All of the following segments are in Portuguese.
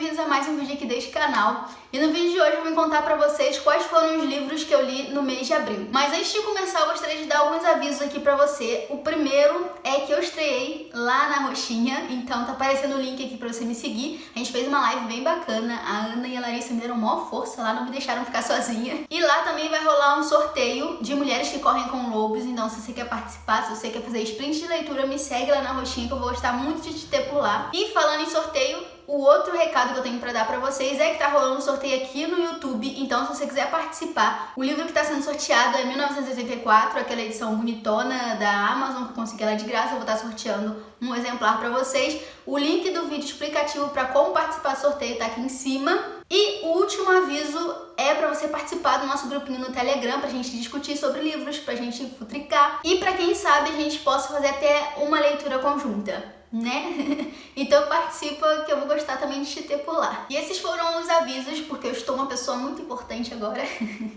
bem-vindos a mais um vídeo aqui deste canal. E no vídeo de hoje eu vou contar pra vocês quais foram os livros que eu li no mês de abril. Mas antes de começar, eu gostaria de dar alguns avisos aqui pra você. O primeiro é que eu estreiei lá na Roxinha, então tá aparecendo o link aqui pra você me seguir. A gente fez uma live bem bacana, a Ana e a Larissa me deram maior força lá, não me deixaram ficar sozinha. E lá também vai rolar um sorteio de mulheres que correm com lobos, então se você quer participar, se você quer fazer sprint de leitura, me segue lá na Roxinha que eu vou gostar muito de te ter por lá. E falando em sorteio, o outro recado que eu tenho pra dar pra vocês é que tá rolando um sorteio aqui no YouTube, então se você quiser participar, o livro que tá sendo sorteado é 1984, aquela edição bonitona da Amazon, que eu consegui ela de graça, eu vou estar sorteando um exemplar pra vocês. O link do vídeo explicativo pra como participar do sorteio tá aqui em cima. E o último aviso é pra você participar do nosso grupinho no Telegram, pra gente discutir sobre livros, pra gente futricar e pra quem sabe a gente possa fazer até uma leitura conjunta, né? Então participa que eu vou gostar também de te ter por lá. E esses foram os avisos, porque eu estou uma pessoa muito importante agora.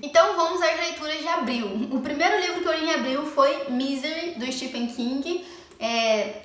Então vamos às leituras de abril. O primeiro livro que eu li em abril foi Misery, do Stephen King.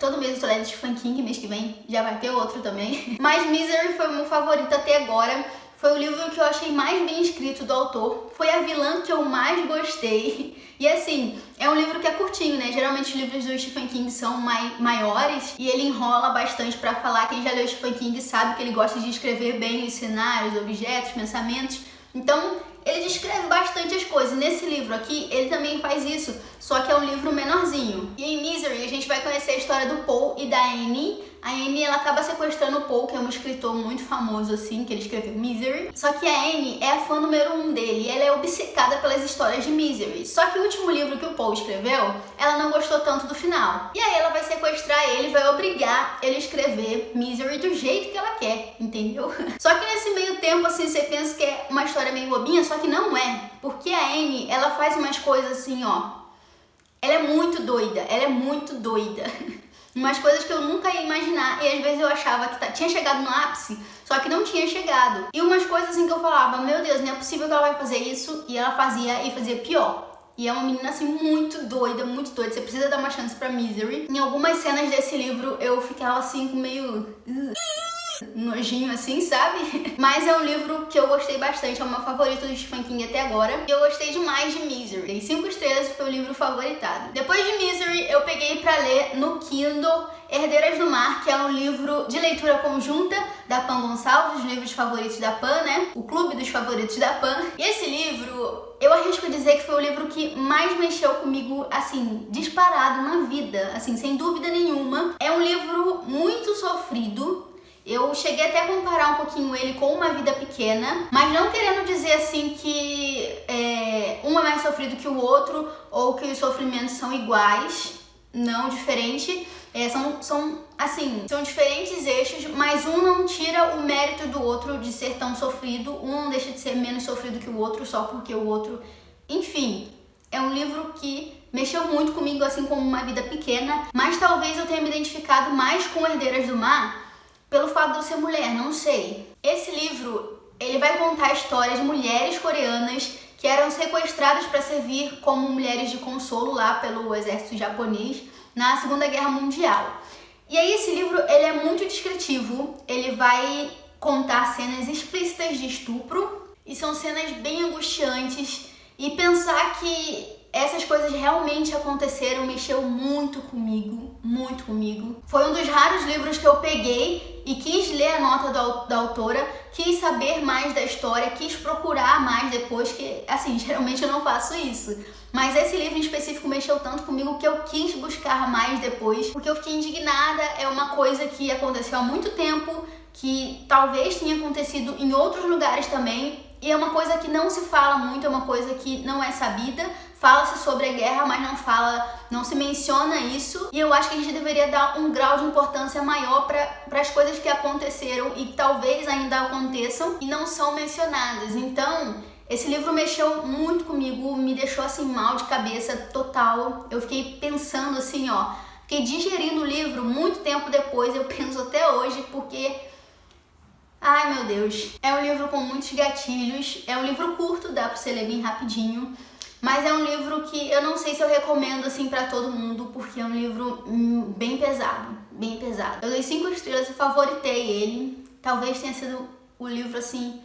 Todo mês eu tô lendo Stephen King, mês que vem já vai ter outro também. Mas Misery foi o meu favorito até agora. Foi o livro que eu achei mais bem escrito do autor. Foi a vilã que eu mais gostei. E assim, é um livro que é curtinho, né? Geralmente os livros do Stephen King são maiores e ele enrola bastante pra falar. Quem já leu Stephen King sabe que ele gosta de escrever bem os cenários, objetos, pensamentos. Então, ele descreve bastante as coisas. Nesse livro aqui, ele também faz isso, só que é um livro menorzinho. E em Misery, a gente vai conhecer a história do Paul e da Annie. A Annie, ela acaba sequestrando o Paul, que é um escritor muito famoso, assim, que ele escreveu Misery. Só que a Annie é a fã número 1 dele, e ela é obcecada pelas histórias de Misery. Só que o último livro que o Paul escreveu, ela não gostou tanto do final. E aí ela vai sequestrar ele, vai obrigar ele a escrever Misery do jeito que ela quer, entendeu? Só que nesse meio tempo, assim, você pensa que é uma história meio bobinha, só que não é. Porque a Annie, ela faz umas coisas assim, ó. Ela é muito doida, ela é muito doida. Umas coisas que eu nunca ia imaginar, e às vezes eu achava que tinha chegado no ápice, só que não tinha chegado. E umas coisas assim que eu falava, meu Deus, não é possível que ela vai fazer isso, e ela fazia e fazia pior. E é uma menina assim muito doida, você precisa dar uma chance pra Misery. Em algumas cenas desse livro eu ficava assim com meio nojinho assim, sabe? Mas é um livro que eu gostei bastante, é o meu favorito do Stephen King até agora. E eu gostei demais de Misery. Dei 5 estrelas e foi o livro favoritado. Depois de Misery, eu peguei pra ler no Kindle Herdeiras do Mar, que é um livro de leitura conjunta da Pan Gonçalves, os livros favoritos da Pan, né? O clube dos favoritos da Pan. E esse livro, eu arrisco dizer que foi o livro que mais mexeu comigo, assim, disparado na vida, assim, sem dúvida nenhuma. É um livro muito sofrido. Eu cheguei até a comparar um pouquinho ele com Uma Vida Pequena, mas não querendo dizer assim que um é mais sofrido que o outro ou que os sofrimentos são iguais, não, diferente. São diferentes eixos, mas um não tira o mérito do outro de ser tão sofrido, um não deixa de ser menos sofrido que o outro só porque o outro... Enfim, é um livro que mexeu muito comigo, assim como Uma Vida Pequena, mas talvez eu tenha me identificado mais com Herdeiras do Mar pelo fato de eu ser mulher, não sei. Esse livro, ele vai contar a história de mulheres coreanas que eram sequestradas para servir como mulheres de consolo lá pelo exército japonês na Segunda Guerra Mundial. E aí esse livro, ele é muito descritivo, ele vai contar cenas explícitas de estupro e são cenas bem angustiantes, e pensar que essas coisas realmente aconteceram mexeu muito comigo, muito comigo. Foi um dos raros livros que eu peguei e quis ler a nota da autora, quis saber mais da história, quis procurar mais depois, que, assim, geralmente eu não faço isso. Mas esse livro em específico mexeu tanto comigo que eu quis buscar mais depois, porque eu fiquei indignada. É uma coisa que aconteceu há muito tempo, que talvez tenha acontecido em outros lugares também, e é uma coisa que não se fala muito, é uma coisa que não é sabida. Fala-se sobre a guerra, mas não se menciona isso. E eu acho que a gente deveria dar um grau de importância maior para as coisas que aconteceram e que talvez ainda aconteçam e não são mencionadas. Então, esse livro mexeu muito comigo, me deixou assim mal de cabeça total. Eu fiquei pensando assim, ó, fiquei digerindo o livro muito tempo depois, eu penso até hoje, porque... Ai, meu Deus. É um livro com muitos gatilhos, é um livro curto, dá pra você ler bem rapidinho, mas é um livro que eu não sei se eu recomendo assim pra todo mundo, porque é um livro bem pesado, bem pesado. Eu dei 5 estrelas e favoritei ele. talvez tenha sido o livro, assim,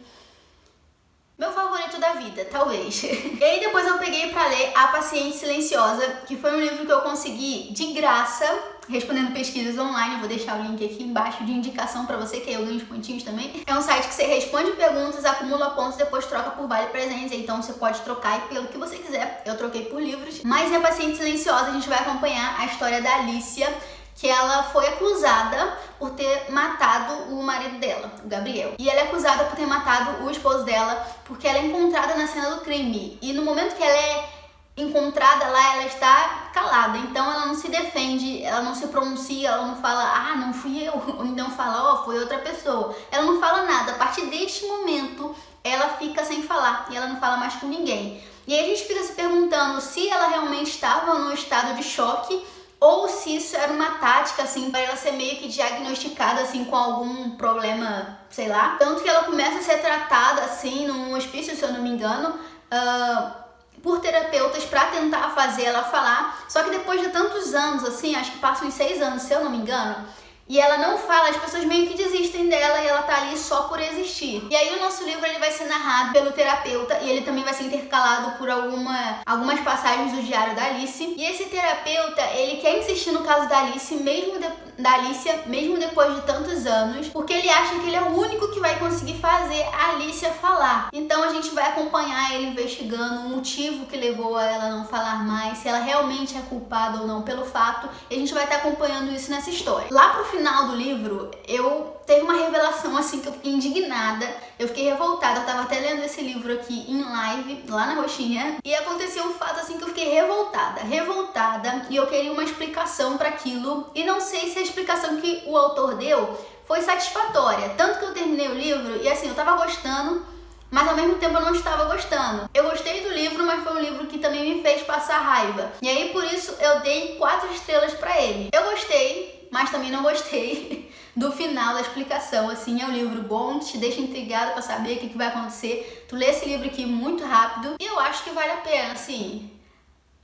meu favorito da vida, talvez. E aí depois eu peguei pra ler A Paciente Silenciosa, que foi um livro que eu consegui de graça, respondendo pesquisas online. Eu vou deixar o link aqui embaixo de indicação pra você, que aí eu ganho os pontinhos também. É um site que você responde perguntas, acumula pontos e depois troca por vale presentes. Então você pode trocar pelo que você quiser. Eu troquei por livros. Mas em A Paciente Silenciosa a gente vai acompanhar a história da Alicia, que ela foi acusada por ter matado o marido dela, o Gabriel. E ela é acusada por ter matado o esposo dela, porque ela é encontrada na cena do crime. E no momento que ela é encontrada lá, ela está calada. Então ela não se defende, ela não se pronuncia, ela não fala, ah, não fui eu. Ou então fala, ó, foi outra pessoa. Ela não fala nada. A partir deste momento, ela fica sem falar. E ela não fala mais com ninguém. E aí a gente fica se perguntando se ela realmente estava num estado de choque, ou se isso era uma tática, assim, para ela ser meio que diagnosticada, assim, com algum problema, sei lá. Tanto que ela começa a ser tratada, assim, num hospício, se eu não me engano, por terapeutas para tentar fazer ela falar. Só que depois de tantos anos, assim, acho que passam uns 6 anos, se eu não me engano, e ela não fala, as pessoas meio que desistem dela e ela tá ali só por existir. E aí o nosso livro ele vai ser narrado pelo terapeuta e ele também vai ser intercalado por algumas passagens do diário da Alice. E esse terapeuta, ele quer insistir no caso da Alice, mesmo depois de tantos anos, porque ele acha que ele é o único que vai conseguir fazer a Alicia falar. Então a gente vai acompanhar ele investigando o motivo que levou a ela não falar mais, se ela realmente é culpada ou não pelo fato, e a gente vai estar acompanhando isso nessa história. Lá pro final do livro, eu teve uma revelação assim que eu fiquei indignada, eu fiquei revoltada. Eu tava até lendo esse livro aqui em live, lá na Roxinha, e aconteceu um fato assim que eu fiquei revoltada, e eu queria uma explicação para aquilo, e não sei se a explicação que o autor deu foi satisfatória. Tanto que eu terminei o livro e assim, eu tava gostando, mas ao mesmo tempo eu não estava gostando. Eu gostei do livro, mas foi um livro que também me fez passar raiva. E aí por isso eu dei 4 estrelas pra ele. Eu gostei, mas também não gostei do final da explicação. Assim, é um livro bom, te deixa intrigado pra saber o que vai acontecer. Tu lê esse livro aqui muito rápido e eu acho que vale a pena, assim.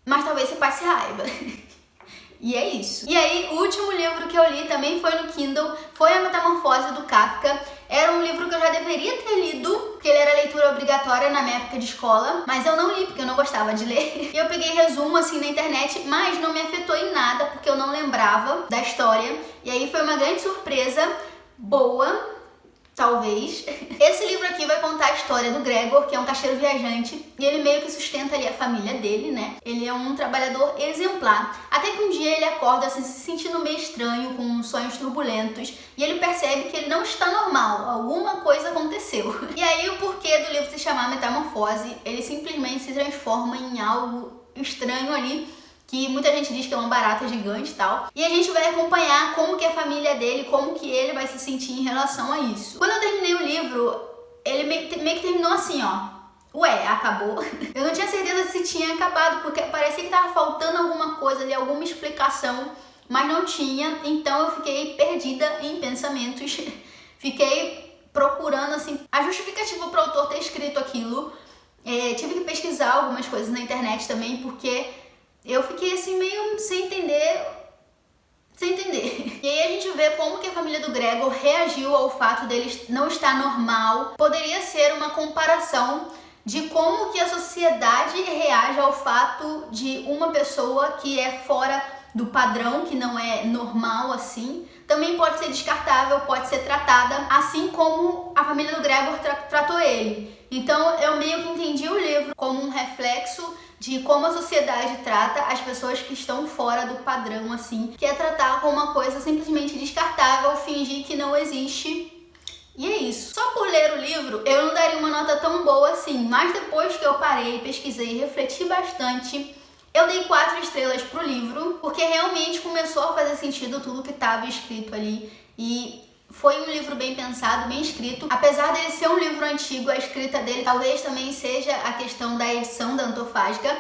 Mas talvez você passe raiva. E é isso. E aí, o último livro que eu li também foi no Kindle, foi A Metamorfose do Kafka. Era um livro que eu já deveria ter lido, porque ele era leitura obrigatória na minha época de escola, mas eu não li porque eu não gostava de ler. E eu peguei resumo assim na internet, mas não me afetou em nada, porque eu não lembrava da história. E aí foi uma grande surpresa, boa, talvez. Esse livro aqui vai contar a história do Gregor, que é um caixeiro viajante, e ele meio que sustenta ali a família dele, né? Ele é um trabalhador exemplar. Até que um dia ele acorda assim, se sentindo meio estranho, com sonhos turbulentos, e ele percebe que ele não está normal, alguma coisa aconteceu. E aí o porquê do livro se chamar Metamorfose, ele simplesmente se transforma em algo estranho ali, que muita gente diz que é uma barata gigante e tal. E a gente vai acompanhar como que a família dele, como que ele vai se sentir em relação a isso. Quando eu terminei o livro, ele meio que terminou assim, ó. Ué, acabou? Eu não tinha certeza se tinha acabado, porque parecia que tava faltando alguma coisa ali, alguma explicação, mas não tinha. Então eu fiquei perdida em pensamentos. Fiquei procurando, assim, a justificativa para o autor ter escrito aquilo. Tive que pesquisar algumas coisas na internet também, porque eu fiquei assim meio sem entender. E aí a gente vê como que a família do Gregor reagiu ao fato dele não estar normal. Poderia ser uma comparação de como que a sociedade reage ao fato de uma pessoa que é fora do padrão, que não é normal assim, também pode ser descartável, pode ser tratada, assim como a família do Gregor tratou ele. Então eu meio que entendi o livro como um reflexo de como a sociedade trata as pessoas que estão fora do padrão, assim, que é tratar como uma coisa simplesmente descartável, fingir que não existe. E é isso. Só por ler o livro, eu não daria uma nota tão boa assim, mas depois que eu parei, pesquisei e refleti bastante, eu dei 4 estrelas pro livro, porque realmente começou a fazer sentido tudo que estava escrito ali, e foi um livro bem pensado, bem escrito. Apesar dele ser um livro antigo, a escrita dele talvez também seja a questão da edição da Antofágica,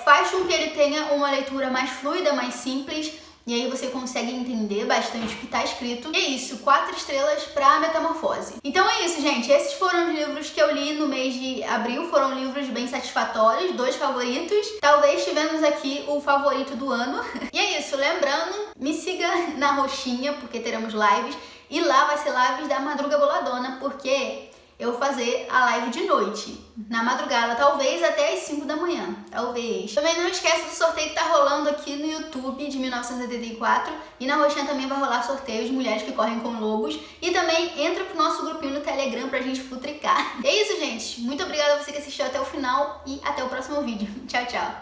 faz com que ele tenha uma leitura mais fluida, mais simples, e aí você consegue entender bastante o que está escrito. E é isso, 4 estrelas para Metamorfose. Então é isso, gente. Esses foram os livros que eu li no mês de abril. Foram livros bem satisfatórios, 2 favoritos. Talvez tivemos aqui o favorito do ano. E é isso, lembrando, me siga na Roxinha, porque teremos lives. E lá vai ser lives da Madruga Boladona, porque eu vou fazer a live de noite, na madrugada, talvez até às 5 da manhã, talvez. Também não esquece do sorteio que tá rolando aqui no YouTube de 1984, e na roxinha também vai rolar sorteio de Mulheres que Correm com Lobos, e também entra pro nosso grupinho no Telegram pra gente futricar. É isso, gente. Muito obrigada a você que assistiu até o final e até o próximo vídeo. Tchau, tchau.